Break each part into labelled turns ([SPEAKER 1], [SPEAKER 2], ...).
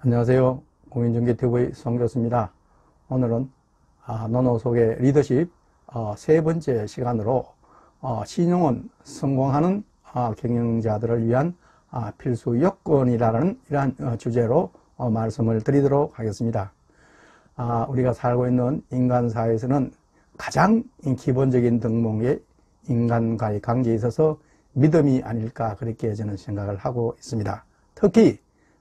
[SPEAKER 1] 안녕하세요. 공인중개TV 송교수입니다. 오늘은 노노 속의 리더십 세 번째 시간으로 신용은 성공하는 경영자들을 위한 필수 요건이라는 이러한 주제로 말씀을 드리도록 하겠습니다. 우리가 살고 있는 인간사회에서는 가장 기본적인 덕목의 인간과의 관계에 있어서 믿음이 아닐까 그렇게 저는 생각을 하고 있습니다. 특히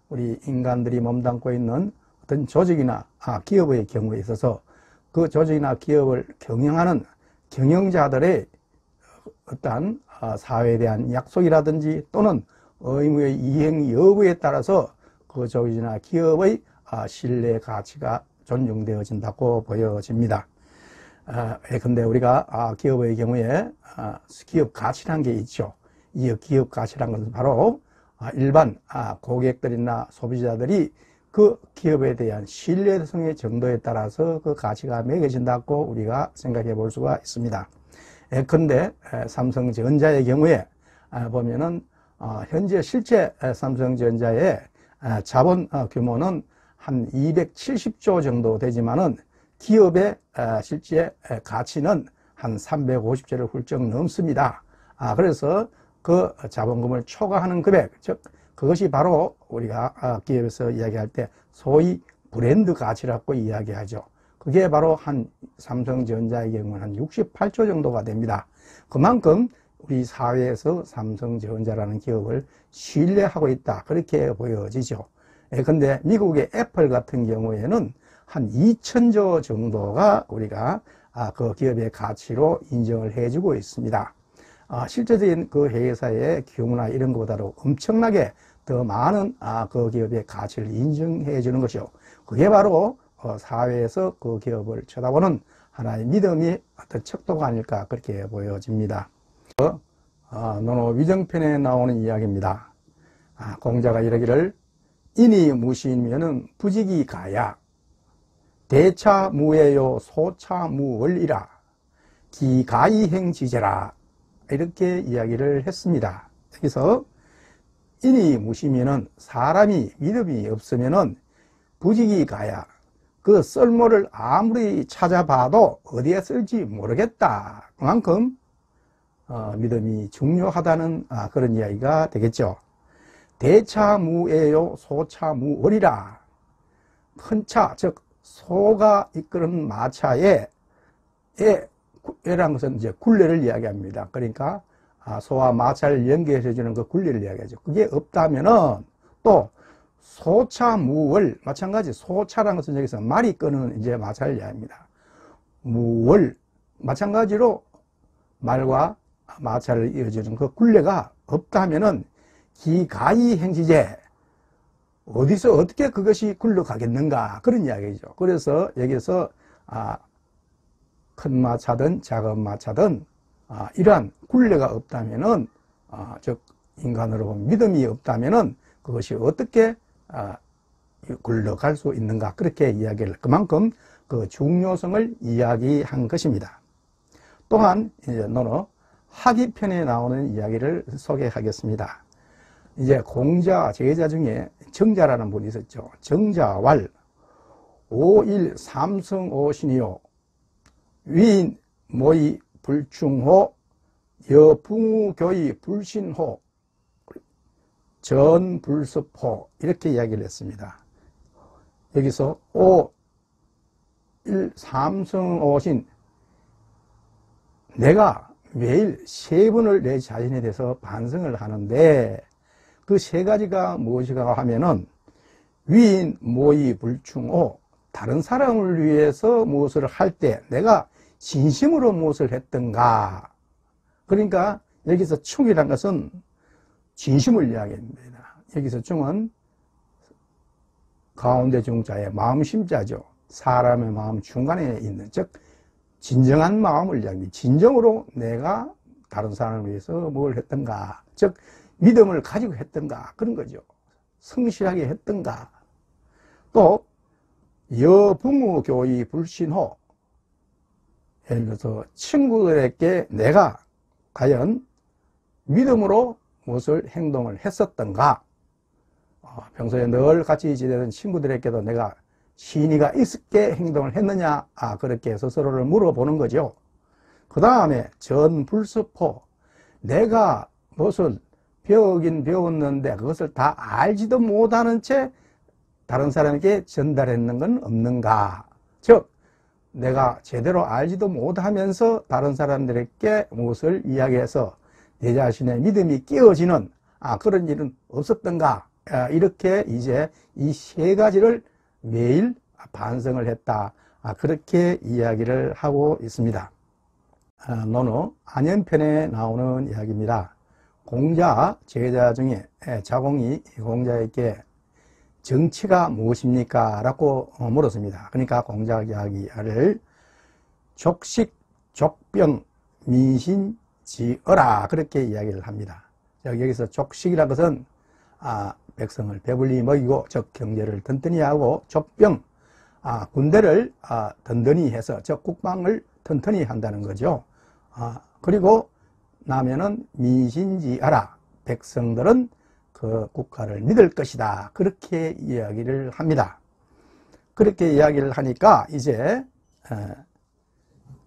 [SPEAKER 1] 우리 인간들이 몸담고 있는 어떤 조직이나 기업의 경우에 있어서 그 조직이나 기업을 경영하는 경영자들의 어떠한 사회에 대한 약속이라든지 또는 의무의 이행 여부에 따라서 그 조직이나 기업의 신뢰 가치가 존중되어진다고 보여집니다. 근데 우리가 기업의 경우에 기업 가치라는 게 있죠. 이 기업 가치라는 것은 바로 일반 고객들이나 소비자들이 그 기업에 대한 신뢰성의 정도에 따라서 그 가치가 매겨진다고 우리가 생각해 볼 수가 있습니다. 예컨대 삼성전자의 경우에 보면은 현재 실제 삼성전자의 자본 규모는 한 270조 정도 되지만은 기업의 실제 가치는 한 350조를 훌쩍 넘습니다. 그래서 그 자본금을 초과하는 금액, 즉 그것이 바로 우리가 기업에서 이야기할 때 소위 브랜드 가치라고 이야기하죠. 그게 바로 한 삼성전자의 경우는 한 68조 정도가 됩니다. 그만큼 우리 사회에서 삼성전자라는 기업을 신뢰하고 있다, 그렇게 보여지죠. 근데 미국의 애플 같은 경우에는 한 2천조 정도가 우리가 그 기업의 가치로 인정을 해주고 있습니다. 실제적인 그 회사의 규모나 이런 것보다도 엄청나게 더 많은 그 기업의 가치를 인정해 주는 것이요. 그게 바로 사회에서 그 기업을 쳐다보는 하나의 믿음이 어떤 척도가 아닐까 그렇게 보여집니다. 노노 위정편에 나오는 이야기입니다. 공자가 이러기를 인이 무시면은 부직이 가야 대차무예요 소차무월이라 기가이행지제라 이렇게 이야기를 했습니다. 여기서 인이 무시면은 사람이 믿음이 없으면은 부직이 가야 그 썰모를 아무리 찾아봐도 어디에 쓸지 모르겠다. 그만큼 믿음이 중요하다는 그런 이야기가 되겠죠. 대차무예요 소차무월이라. 큰 차, 즉 소가 이끄는 마차에 라는 것은 이제 굴레를 이야기합니다. 그러니까 소와 마차를 연결해 주는 그 굴레를 이야기하죠. 그게 없다면은 또 소차무월, 마찬가지 소차라는 것은 여기서 말이 끄는 이제 마차를 이야기합니다. 무월, 마찬가지로 말과 마차를 이어주는 그 굴레가 없다면은 기가이 행지제, 어디서 어떻게 그것이 굴러가겠는가 그런 이야기죠. 그래서 여기서 큰 마차든 작은 마차든 이러한 굴레가 없다면은 즉 인간으로 보면 믿음이 없다면은 그것이 어떻게 굴러갈 수 있는가 그렇게 이야기를 그만큼 그 중요성을 이야기한 것입니다. 또한 이제 노노 하기편에 나오는 이야기를 소개하겠습니다. 이제 공자 제자 중에 정자라는 분이 있었죠. 정자왈 오일 삼성오신이요 위인 모의 불충호 여붕우교의 불신호 전불습호 이렇게 이야기를 했습니다. 여기서 삼성오신, 내가 매일 세 번을 내 자신에 대해서 반성을 하는데 그 세 가지가 무엇이가 하면은 위인 모의 불충호, 다른 사람을 위해서 무엇을 할 때 내가 진심으로 무엇을 했던가. 그러니까 여기서 충이란 것은 진심을 이야기합니다. 여기서 충은 가운데 중자의 마음심자죠. 사람의 마음 중간에 있는, 즉 진정한 마음을 이야기합니다. 진정으로 내가 다른 사람을 위해서 뭘 했던가, 즉 믿음을 가지고 했던가 그런 거죠. 성실하게 했던가. 또 여붕우교의 불신호, 예를 들어서 친구들에게 내가 과연 믿음으로 무엇을 행동을 했었던가, 평소에 늘 같이 지내던 친구들에게도 내가 신의가 있게 행동을 했느냐, 그렇게 스스로를 물어보는 거죠. 그 다음에 전불섭포, 내가 무엇을 배우긴 배웠는데 그것을 다 알지도 못하는 채 다른 사람에게 전달했는 건 없는가. 즉 내가 제대로 알지도 못하면서 다른 사람들에게 무엇을 이야기해서 내 자신의 믿음이 깨어지는 그런 일은 없었던가. 이렇게 이제 이 세 가지를 매일 반성을 했다. 그렇게 이야기를 하고 있습니다. 논어 안연편에 나오는 이야기입니다. 공자 제자 중에 자공이 공자에게 정치가 무엇입니까? 라고 물었습니다. 그러니까 공자 이야기를 족식, 족병, 민신, 지어라 그렇게 이야기를 합니다. 여기서 족식이라는 것은 백성을 배불리 먹이고 즉 경제를 든든히 하고, 족병, 군대를 든든히 해서 즉 국방을 튼튼히 한다는 거죠. 그리고 나면은 민신지하라, 백성들은 그 국가를 믿을 것이다. 그렇게 이야기를 합니다. 그렇게 이야기를 하니까 이제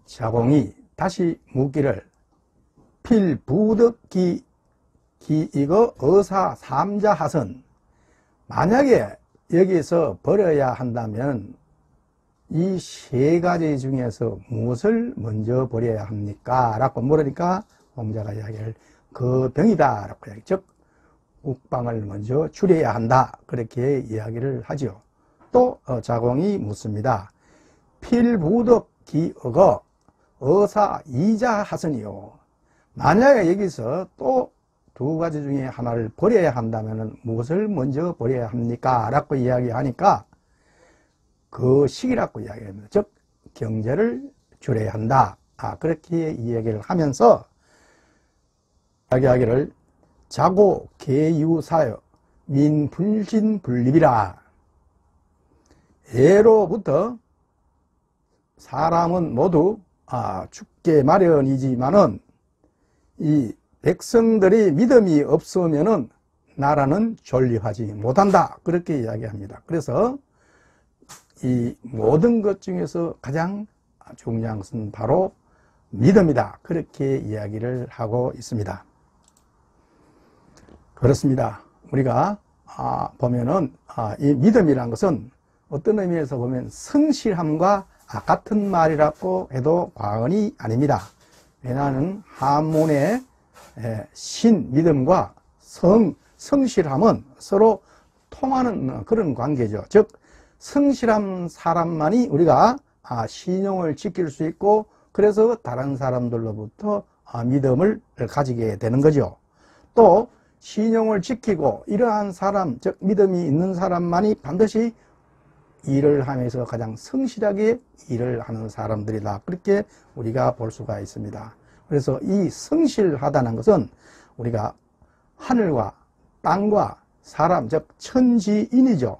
[SPEAKER 1] 자공이 다시 묻기를 필부득기 이거 어사 삼자하선, 만약에 여기서 버려야 한다면 이 세 가지 중에서 무엇을 먼저 버려야 합니까? 라고 물으니까 공자가 이야기를 그 병이다 라고 이야기, 즉 국방을 먼저 줄여야 한다 그렇게 이야기를 하죠. 또 자공이 묻습니다. 필부득기어거 어사 이자하선이요, 만약에 여기서 또 두 가지 중에 하나를 버려야 한다면 무엇을 먼저 버려야 합니까? 라고 이야기하니까 그 시기라고 이야기합니다. 즉 경제를 줄여야 한다. 그렇게 이야기를 하면서 이야기하기를 자고 계유사여 민불신불립이라, 예로부터 사람은 모두 죽게 마련이지만은 이 백성들이 믿음이 없으면은 나라는 존립하지 못한다 그렇게 이야기합니다. 그래서 이 모든 것 중에서 가장 중요한 것은 바로 믿음이다 그렇게 이야기를 하고 있습니다. 그렇습니다. 우리가 보면은 이 믿음이란 것은 어떤 의미에서 보면 성실함과 같은 말이라고 해도 과언이 아닙니다. 왜냐하면 한문의 신, 믿음과 성실함은 서로 통하는 그런 관계죠. 즉 성실한 사람만이 우리가 신용을 지킬 수 있고, 그래서 다른 사람들로부터 믿음을 가지게 되는 거죠. 또 신용을 지키고 이러한 사람, 즉 믿음이 있는 사람만이 반드시 일을 하면서 가장 성실하게 일을 하는 사람들이다 그렇게 우리가 볼 수가 있습니다. 그래서 이 성실하다는 것은 우리가 하늘과 땅과 사람, 즉 천지인이죠.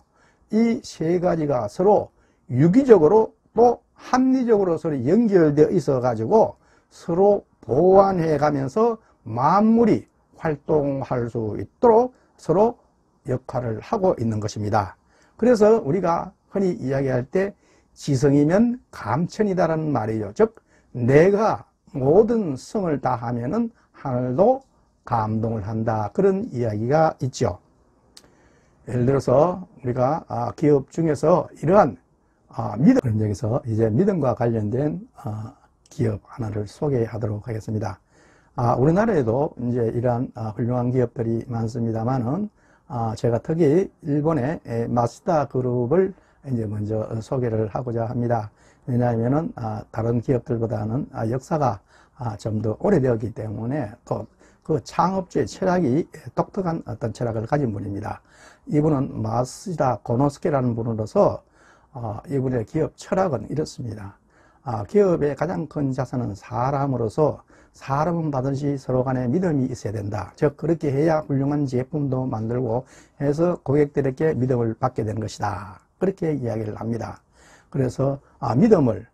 [SPEAKER 1] 이 세 가지가 서로 유기적으로 또 합리적으로 서로 연결되어 있어 가지고 서로 보완해 가면서 만물이 활동할 수 있도록 서로 역할을 하고 있는 것입니다. 그래서 우리가 흔히 이야기할 때 지성이면 감천이다라는 말이죠. 즉 내가 모든 성을 다하면은 하늘도 감동을 한다 그런 이야기가 있죠. 예를 들어서 우리가 기업 중에서 이러한 믿음, 여기서 이제 믿음과 관련된 기업 하나를 소개하도록 하겠습니다. 우리나라에도 이제 이러한 훌륭한 기업들이 많습니다만은 제가 특히 일본의 마쓰다 그룹을 이제 먼저 소개를 하고자 합니다. 왜냐하면은 다른 기업들보다는 역사가 좀 더 오래되었기 때문에 또 그 창업주의 철학이 독특한 어떤 철학을 가진 분입니다. 이분은 마쓰다 고노스케라는 분으로서 이분의 기업 철학은 이렇습니다. 기업의 가장 큰 자산은 사람으로서 사람은 반드시 서로 간에 믿음이 있어야 된다. 즉 그렇게 해야 훌륭한 제품도 만들고 해서 고객들에게 믿음을 받게 되는 것이다. 그렇게 이야기를 합니다. 그래서 믿음을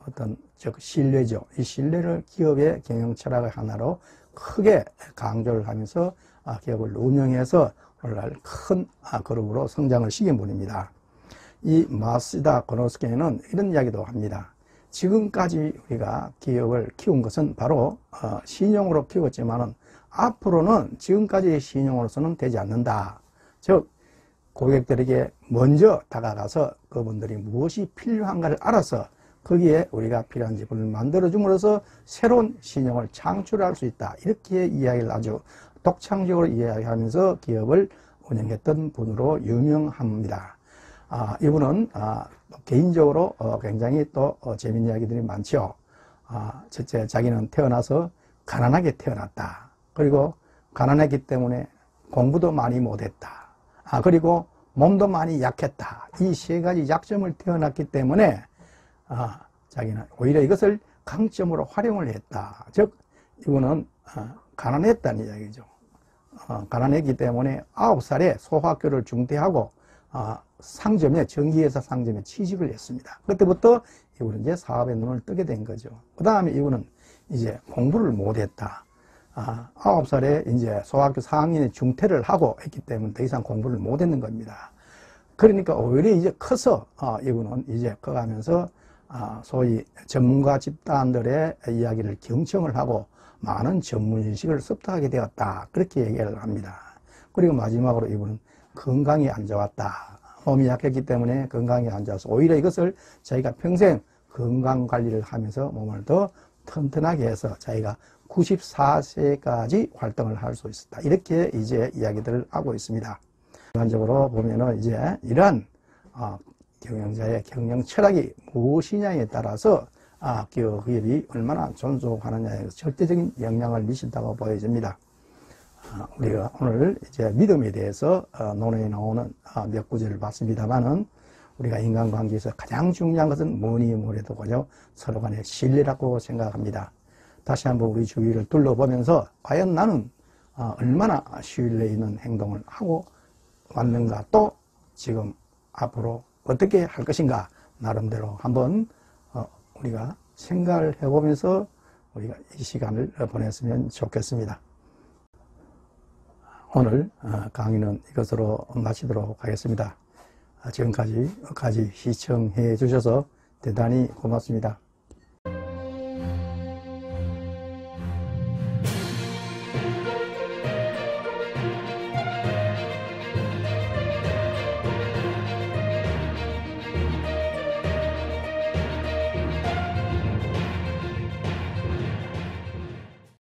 [SPEAKER 1] 어떤 즉 신뢰죠. 이 신뢰를 기업의 경영 철학의 하나로 크게 강조를 하면서 기업을 운영해서 오늘날 큰 그룹으로 성장을 시킨 분입니다. 이 마시다 고노스케는 이런 이야기도 합니다. 지금까지 우리가 기업을 키운 것은 바로 신용으로 키웠지만은 앞으로는 지금까지의 신용으로서는 되지 않는다. 즉 고객들에게 먼저 다가가서 그분들이 무엇이 필요한가를 알아서 거기에 우리가 필요한 제품을 만들어줌으로써 새로운 신용을 창출할 수 있다. 이렇게 이야기를 아주 독창적으로 이야기하면서 기업을 운영했던 분으로 유명합니다. 이분은 개인적으로 굉장히 또 재미있는 이야기들이 많죠. 첫째, 자기는 태어나서 가난하게 태어났다. 그리고 가난했기 때문에 공부도 많이 못했다. 그리고 몸도 많이 약했다. 이 세 가지 약점을 태어났기 때문에 자기는 오히려 이것을 강점으로 활용을 했다. 즉 이거는 가난했다는 이야기죠. 가난했기 때문에 9살에 소학교를 중퇴하고 상점에 전기회사 상점에 취직을 했습니다. 그때부터 이분은 이제 사업에 눈을 뜨게 된 거죠. 그 다음에 이분은 이제 공부를 못했다. 9살에 이제 소학교 4학년에 중퇴를 하고 했기 때문에 더 이상 공부를 못했는 겁니다. 그러니까 오히려 이제 커서 이분은 이제 커가면서 소위 전문가 집단들의 이야기를 경청을 하고 많은 전문지식을 습득하게 되었다. 그렇게 얘기를 합니다. 그리고 마지막으로 이분은 건강이 안 좋았다. 몸이 약했기 때문에 건강이 안 좋아서 오히려 이것을 자기가 평생 건강관리를 하면서 몸을 더 튼튼하게 해서 자기가 94세까지 활동을 할 수 있었다. 이렇게 이제 이야기들을 하고 있습니다. 일반적으로 보면은 이제 이러한 경영자의 경영 철학이 무엇이냐에 따라서 기업이 얼마나 존속하느냐에 절대적인 영향을 미친다고 보여집니다. 우리가 오늘 이제 믿음에 대해서 논의에 나오는 몇 구절을 봤습니다만은 우리가 인간관계에서 가장 중요한 것은 뭐니 뭐래도 그저 서로 간의 신뢰라고 생각합니다. 다시 한번 우리 주위를 둘러보면서 과연 나는 얼마나 신뢰 있는 행동을 하고 왔는가, 또 지금 앞으로 어떻게 할 것인가 나름대로 한번 우리가 생각을 해보면서 우리가 이 시간을 보냈으면 좋겠습니다. 오늘 강의는 이것으로 마치도록 하겠습니다. 지금까지 시청해 주셔서 대단히 고맙습니다.